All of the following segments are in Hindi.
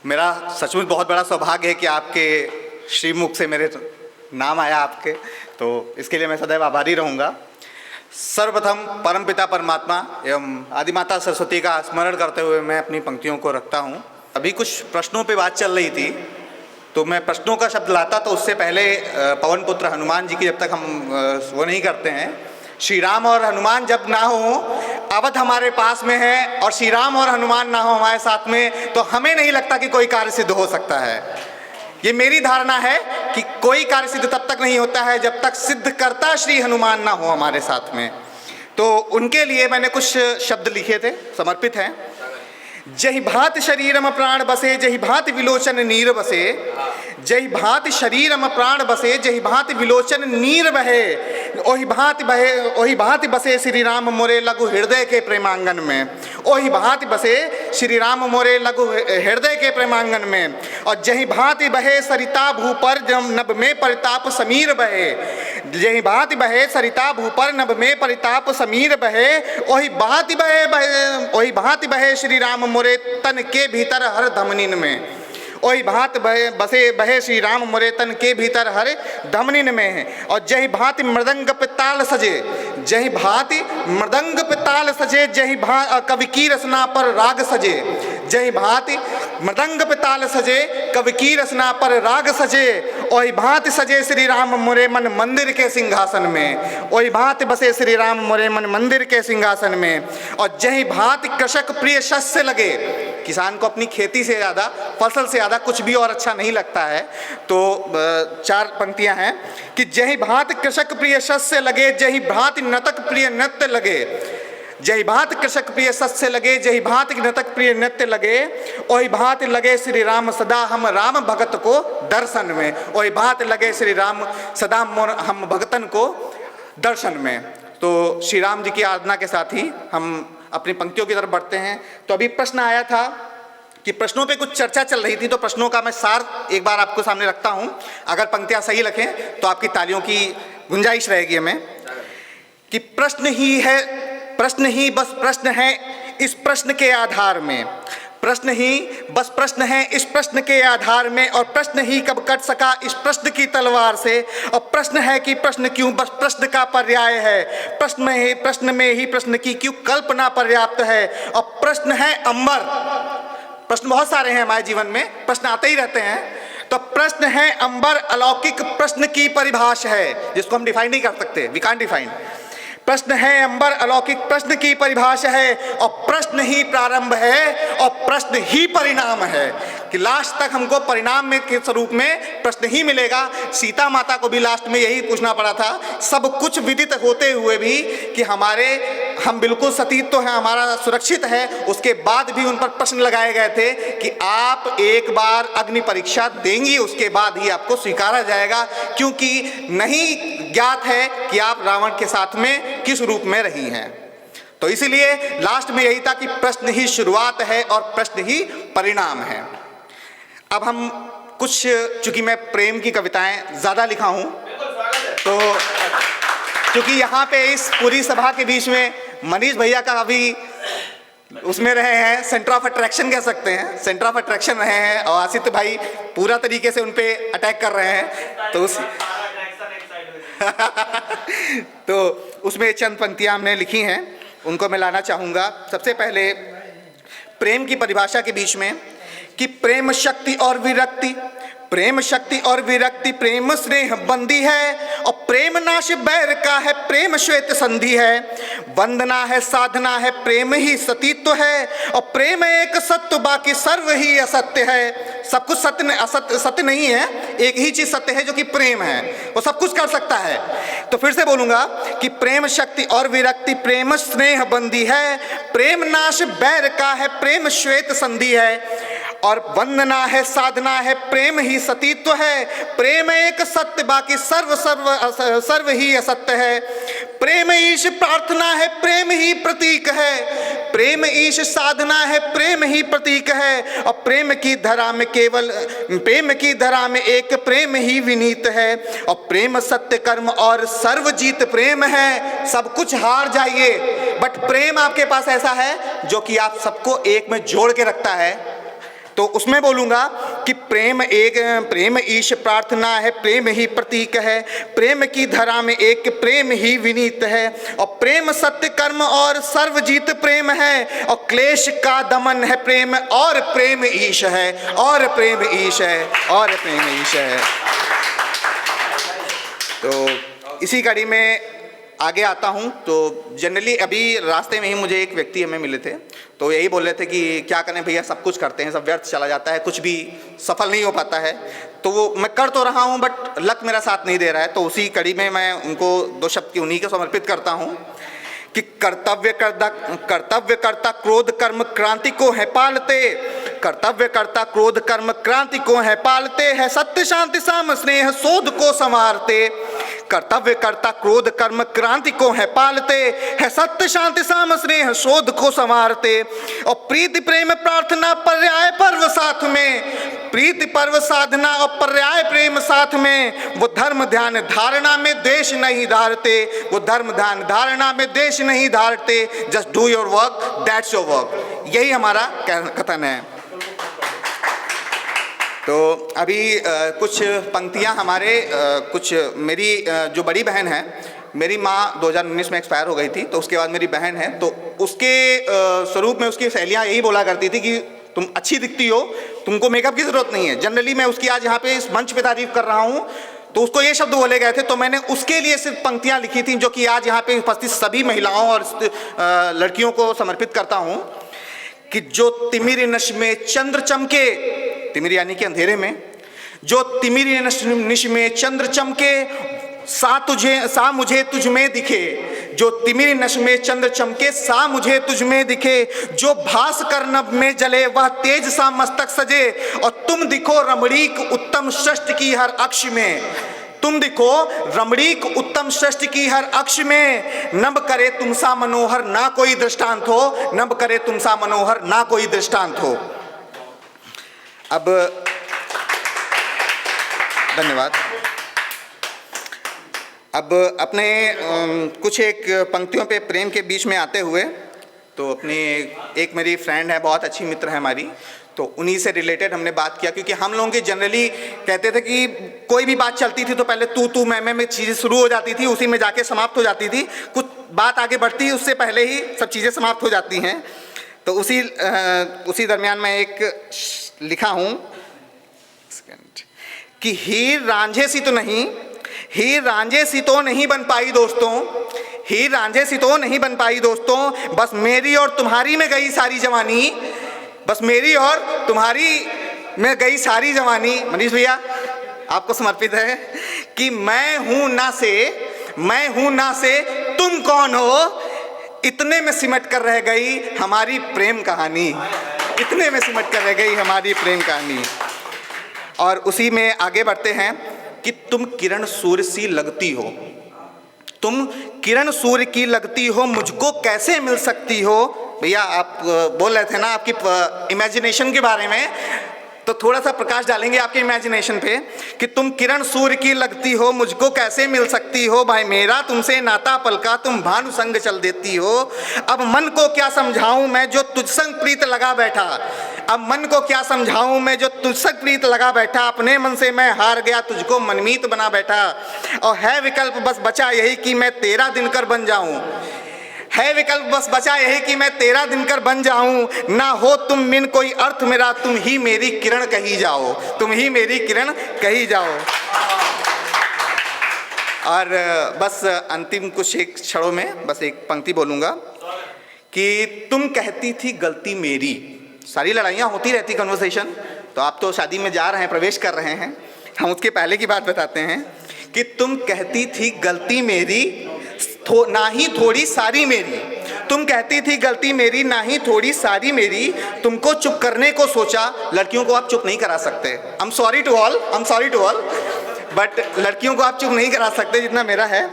मेरा सचमुच बहुत बड़ा सौभाग्य है कि आपके श्रीमुख से मेरे नाम आया आपके, तो इसके लिए मैं सदैव आभारी रहूँगा। सर्वप्रथम परमपिता परमात्मा एवं आदिमाता सरस्वती का स्मरण करते हुए मैं अपनी पंक्तियों को रखता हूँ। अभी कुछ प्रश्नों पे बात चल रही थी, तो मैं प्रश्नों का शब्द लाता तो उससे पहले पवन पुत्र हनुमान जी की जब तक हम वो नहीं करते हैं, श्री राम और हनुमान जब ना हो, अवध हमारे पास में है और श्री राम और हनुमान ना हो हमारे साथ में, तो हमें नहीं लगता कि कोई कार्य सिद्ध हो सकता है। ये मेरी धारणा है कि कोई कार्य सिद्ध तब तक नहीं होता है जब तक सिद्ध करता श्री हनुमान ना हो हमारे साथ में। तो उनके लिए मैंने कुछ शब्द लिखे थे, समर्पित हैं। जहि भांति शरीरम प्राण बसे, जहि भांति विलोचन नीर बसे, जहि भांति शरीरम प्राण बसे, जहि भांति विलोचन नीर बहे, ओहि भांति बसे श्री राम मोरे लघु हृदय के प्रेमांगन में, ओहि भांति बसे श्री राम मोरे लघु हृदय के प्रेमांगन में। और जहि भांति बहे सरिता भूपर जब नभ में परिताप समीर बहे, जहि भांति बहे सरिता भूपर नभ में परिताप समीर बहे, ओहि भांति बहे श्री राम मोरे तन के भीतर हर धमनीन में, ओहि भांति बहे श्री राम मोरे तन के भीतर हर धमनीन में है। और जहि भांति मृदंग पे ताल सजे, जहि भांति मृदंग पे ताल सजे, जहि कवि की रचना पर राग सजे, जहि भांति मृदंग पे ताल सजे, कवि की रचना पर राग सजे, ओहि भांति सजे श्री राम मोरे मन मंदिर के सिंहासन में, ओहि भांति बसे श्री राम मोरे मन मंदिर के सिंहासन में। और जहि भांति कृषक प्रिय शस्य लगे, किसान को अपनी खेती से ज़्यादा, फसल से ज़्यादा कुछ भी और अच्छा नहीं लगता है। तो चार पंक्तियां हैं कि जहि भांति कृषक प्रिय शस्य लगे, जहि भांति नर्तक प्रिय नृत्य लगे, जहि भांति कृषक प्रिय शस्य लगे, जहि भांति नर्तक प्रिय नृत्य लगे, ओहि भांति लगे श्री राम सदा हम राम भगत को दर्शन में, ओहि भांति लगे श्री राम सदा हम भगतन को दर्शन में। तो श्री राम जी की आराधना के साथ ही हम अपनी पंक्तियों की तरफ बढ़ते हैं। तो अभी प्रश्न आया था कि प्रश्नों पे कुछ चर्चा चल रही थी, तो प्रश्नों का मैं सार एक बार आपको सामने रखता हूं। अगर पंक्तियां सही रखें तो आपकी तालियों की गुंजाइश रहेगी हमें। कि प्रश्न ही बस प्रश्न है इस प्रश्न के आधार में, प्रश्न ही बस प्रश्न है इस प्रश्न के आधार में, और प्रश्न ही कब कट सका इस प्रश्न की तलवार से, और प्रश्न है कि प्रश्न क्यों बस प्रश्न का पर्याय है, प्रश्न में ही प्रश्न की क्यों कल्पना पर्याप्त है। और प्रश्न है अंबर, प्रश्न बहुत सारे हैं हमारे जीवन में, प्रश्न आते ही रहते हैं। तो प्रश्न है अंबर अलौकिक प्रश्न की परिभाषा है, जिसको हम डिफाइन नहीं कर सकते, वी कांट डिफाइन। प्रश्न है अंबर अलौकिक प्रश्न की परिभाषा है, और प्रश्न ही प्रारंभ है और प्रश्न ही परिणाम है। कि लास्ट तक हमको परिणाम में के स्वरूप में प्रश्न ही मिलेगा। सीता माता को भी लास्ट में यही पूछना पड़ा था, सब कुछ विदित होते हुए भी कि हम बिल्कुल सतीत तो हैं, हमारा सुरक्षित है, उसके बाद भी उन पर प्रश्न लगाए गए थे कि आप एक बार अग्नि परीक्षा देंगी, उसके बाद ही आपको स्वीकारा जाएगा, क्योंकि नहीं ज्ञात है कि आप रावण के साथ में किस रूप में रही हैं। तो इसीलिए लास्ट में यही था कि प्रश्न ही शुरुआत है और प्रश्न ही परिणाम है। अब हम कुछ, चूंकि मैं प्रेम की कविताएं ज़्यादा लिखा हूं, तो क्योंकि यहाँ पे इस पूरी सभा के बीच में मनीष भैया का अभी उसमें रहे हैं, सेंटर ऑफ अट्रैक्शन कह सकते हैं, सेंटर ऑफ अट्रैक्शन रहे हैं, और आसित भाई पूरा तरीके से उन पे अटैक कर रहे हैं। तो तो उसमें चंद पंक्तियां हमने लिखी हैं, उनको मैं लाना चाहूँगा। सबसे पहले प्रेम की परिभाषा के बीच में कि प्रेम शक्ति और विरक्ति, प्रेम शक्ति और विरक्ति प्रेम स्नेह बंदी है, और प्रेम नाश बैर का है प्रेम श्वेत संधि है, वंदना है साधना है प्रेम ही सतीत्व है, और प्रेम एक सत्य बाकी सर्व ही असत्य है। सब कुछ सत्य नहीं है, एक ही चीज सत्य है जो कि प्रेम है, वो सब कुछ कर सकता है। तो फिर से बोलूंगा कि प्रेम शक्ति और विरक्ति प्रेम स्नेह बंदी है, प्रेम नाश बैर का है प्रेम श्वेत संधि है, और वंदना है साधना है प्रेम ही सतीत्व है, प्रेम एक सत्य बाकी सर्व ही असत्य है, प्रेम ईश प्रार्थना है प्रेम ही प्रतीक है, प्रेम ईश साधना है प्रेम ही प्रतीक है, और प्रेम की धरा में एक प्रेम ही विनीत है, और प्रेम सत्य कर्म और सर्वजीत प्रेम है। सब कुछ हार जाइए, बट प्रेम आपके पास ऐसा है जो कि आप सबको एक में जोड़ के रखता है। तो उसमें बोलूँगा कि प्रेम ईश प्रार्थना है, प्रेम ही प्रतीक है, प्रेम की धरा में एक प्रेम ही विनीत है, और प्रेम सत्य कर्म और सर्वजीत प्रेम है, और क्लेश का दमन है प्रेम, और प्रेम ईश है, और प्रेम ईश है, और प्रेम ईश है। तो इसी कड़ी में आगे आता हूँ। तो जनरली अभी रास्ते में ही मुझे एक व्यक्ति हमें मिले थे, तो यही बोल रहे थे कि क्या करें भैया, सब कुछ करते हैं, सब व्यर्थ चला जाता है, कुछ भी सफल नहीं हो पाता है। तो वो मैं कर तो रहा हूँ बट लक मेरा साथ नहीं दे रहा है। तो उसी कड़ी में मैं उनको दो शब्द की उन्हीं को समर्पित करता हूँ कि कर्तव्य करता क्रोध कर्म क्रांति को है पालते, कर्तव्य करता क्रोध कर्म क्रांति को है पालते, है सत्य शांति साम स्नेह शोध को संवारते, कर्तव्य करता क्रोध कर्म क्रांति को है पालते, है सत्य शांति साम स्नेह शोध को संवारते, और प्रीति प्रेम प्रार्थना पर्याय पर्व साथ में, प्रीति पर्व साधना और पर्याय प्रेम साथ में, वो धर्म ध्यान धारणा में द्वेष नहीं धारते, वो धर्म ध्यान धारणा में द्वेष नहीं धारते, just do your work that's your work, यही हमारा कथन है। तो अभी कुछ पंक्तियां हमारे कुछ मेरी जो बड़ी बहन है, मेरी माँ 2019 में एक्सपायर हो गई थी, तो उसके बाद मेरी बहन है, तो उसके स्वरूप में उसकी सहेलियाँ यही बोला करती थी कि तुम अच्छी दिखती हो, तुमको मेकअप की ज़रूरत नहीं है। जनरली मैं उसकी आज यहाँ पे इस मंच पे तारीफ कर रहा हूँ, तो उसको ये शब्द बोले गए थे, तो मैंने उसके लिए सिर्फ पंक्तियाँ लिखी थी जो कि आज यहाँ पे उपस्थित सभी महिलाओं और लड़कियों को समर्पित करता हूँ कि जो तिमिर नश में चंद्र चमके, तिमिर यानी कि अंधेरे में, जो तिमिर निश में चंद्र चमके, सा मुझे तुझ में दिखे, जो तिमिर नश में चंद्र चमके, सा मुझे तुझ में दिखे, जो भास कर नभ में जले वह तेज सा मस्तक सजे, और तुम दिखो रमणीक उत्तम श्रेष्ठ की हर अक्ष में, तुम दिखो रमणीक उत्तम श्रेष्ठ की हर अक्ष में, नभ करे तुम सा मनोहर ना कोई दृष्टांत हो, नभ करे तुम सा मनोहर ना कोई दृष्टांत हो। अब धन्यवाद। अब अपने कुछ एक पंक्तियों पे प्रेम के बीच में आते हुए, तो अपनी एक मेरी फ्रेंड है, बहुत अच्छी मित्र है हमारी, तो उन्हीं से रिलेटेड हमने बात किया, क्योंकि हम लोगों की जनरली कहते थे कि कोई भी बात चलती थी तो पहले तू मैं में चीज़ें शुरू हो जाती थी, उसी में जाके समाप्त हो जाती थी, कुछ बात आगे बढ़ती उससे पहले ही सब चीज़ें समाप्त हो जाती हैं। तो उसी दरमियान मैं एक लिखा हूँ कि हीर रांझे सी तो नहीं, हीर रांझे सी तो नहीं बन पाई दोस्तों, हीर रांझे सी तो नहीं बन पाई दोस्तों, बस मेरी और तुम्हारी में गई सारी जवानी, बस मेरी और तुम्हारी में गई सारी जवानी। मनीष भैया आपको समर्पित है कि मैं हूं ना से तुम कौन हो, इतने में सिमट कर रह गई हमारी प्रेम कहानी, इतने में सिमट कर रह गई हमारी प्रेम कहानी। और उसी में आगे बढ़ते हैं कि तुम किरण सूर्य सी लगती हो, तुम किरण सूर्य की लगती हो, मुझको कैसे मिल सकती हो। भैया आप बोल रहे थे ना आपकी इमेजिनेशन के बारे में, तो थोड़ा सा प्रकाश डालेंगे आपके इमेजिनेशन पे कि तुम किरण सूर्य की लगती हो, मुझको कैसे मिल सकती हो, भाई मेरा तुमसे नाता पलका, तुम भानु संग चल देती हो। अब मन को क्या समझाऊं मैं जो तुझ संग प्रीत लगा बैठा, अब मन को क्या समझाऊं मैं जो तुझ संग प्रीत लगा बैठा, अपने मन से मैं हार गया तुझको मनमीत बना बैठा, और है विकल्प बस बचा यही कि मैं तेरा दिनकर बन जाऊं, है विकल्प बस बचा यही कि मैं तेरा दिनकर बन जाऊं, ना हो तुम बिन कोई अर्थ मेरा, तुम ही मेरी किरण कही जाओ, तुम ही मेरी किरण कही जाओ। और बस अंतिम कुछ एक क्षणों में बस एक पंक्ति बोलूँगा कि तुम कहती थी गलती मेरी, सारी लड़ाइयाँ होती रहती कन्वर्सेशन, तो आप तो शादी में जा रहे हैं, प्रवेश कर रहे हैं, हम उसके पहले की बात बताते हैं कि तुम कहती थी गलती मेरी ना ही थोड़ी सारी मेरी, तुम कहती थी गलती मेरी ना ही थोड़ी सारी मेरी, तुमको चुप करने को सोचा, लड़कियों को आप चुप नहीं करा सकते, I am sorry to all but लड़कियों को आप चुप नहीं करा सकते जितना मेरा है,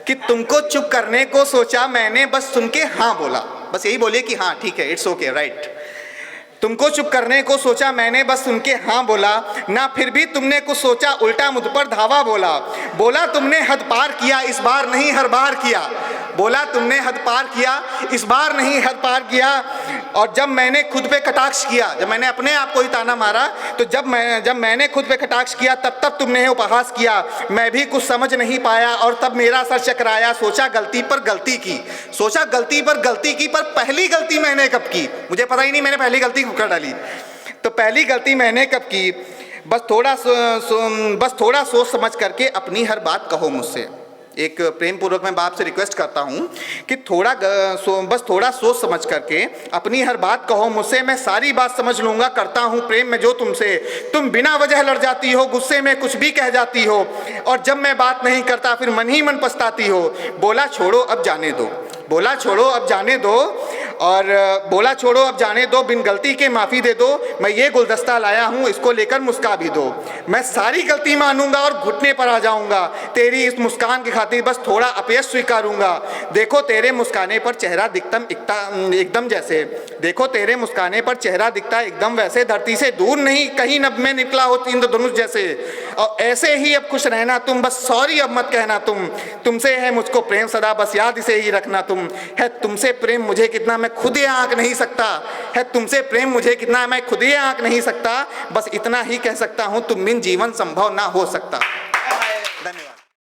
कि तुमको चुप करने को सोचा मैंने बस सुन के हाँ बोला, बस यही बोलिए कि हाँ ठीक है, इट्स ओके राइट, तुमको चुप करने को सोचा मैंने बस सुन के हाँ बोला, ना फिर भी तुमने कुछ सोचा उल्टा मुझ पर धावा बोला, बोला तुमने हद पार किया इस बार नहीं हर बार किया, बोला तुमने हद पार किया इस बार नहीं हद पार किया, और जब मैंने खुद पे कटाक्ष किया, जब मैंने अपने आप को ही ताना मारा, तो जब मैंने खुद पे कटाक्ष किया तब तुमने उपहास किया। मैं भी कुछ समझ नहीं पाया और तब मेरा सर चकराया। सोचा गलती पर गलती की, सोचा गलती पर गलती की, पर पहली गलती मैंने कब की मुझे पता ही नहीं, मैंने पहली गलती कर डाली। तो पहली गलती मैंने कब की, बस थोड़ा सोच समझ करके अपनी हर बात कहो मुझसे। एक प्रेम पूर्वक मैं बाप से रिक्वेस्ट करता हूँ कि बस थोड़ा सोच समझ करके अपनी हर बात कहो मुझसे, मैं सारी बात समझ लूँगा। करता हूँ प्रेम में जो तुमसे, तुम बिना वजह लड़ जाती हो, गुस्से में कुछ भी कह जाती हो, और जब मैं बात नहीं करता फिर मन ही मन पछताती हो। बोला छोड़ो अब जाने दो, बोला छोड़ो अब जाने दो, और बोला छोड़ो अब जाने दो, बिन गलती के माफ़ी दे दो। मैं ये गुलदस्ता लाया हूँ, इसको लेकर मुस्का भी दो। मैं सारी गलती मानूंगा और घुटने पर आ जाऊंगा। तेरी इस मुस्कान की खातिर बस थोड़ा अपयश स्वीकारूंगा। देखो तेरे मुस्काने पर चेहरा दिखता एकदम जैसे, देखो तेरे मुस्काने पर चेहरा दिखता एकदम वैसे, धरती से दूर नहीं कहीं नभ में निकला हो इंद्रधनुष जैसे। और ऐसे ही अब खुश रहना तुम, बस सॉरी अब मत कहना तुम। तुमसे है मुझको प्रेम सदा, बस याद इसे ही रखना तुम। है तुमसे प्रेम मुझे कितना मैं खुद ये आंक नहीं सकता, है तुमसे प्रेम मुझे कितना मैं खुद ये आंक नहीं सकता। बस इतना ही कह सकता हूं, तुम बिन जीवन संभव ना हो सकता। धन्यवाद।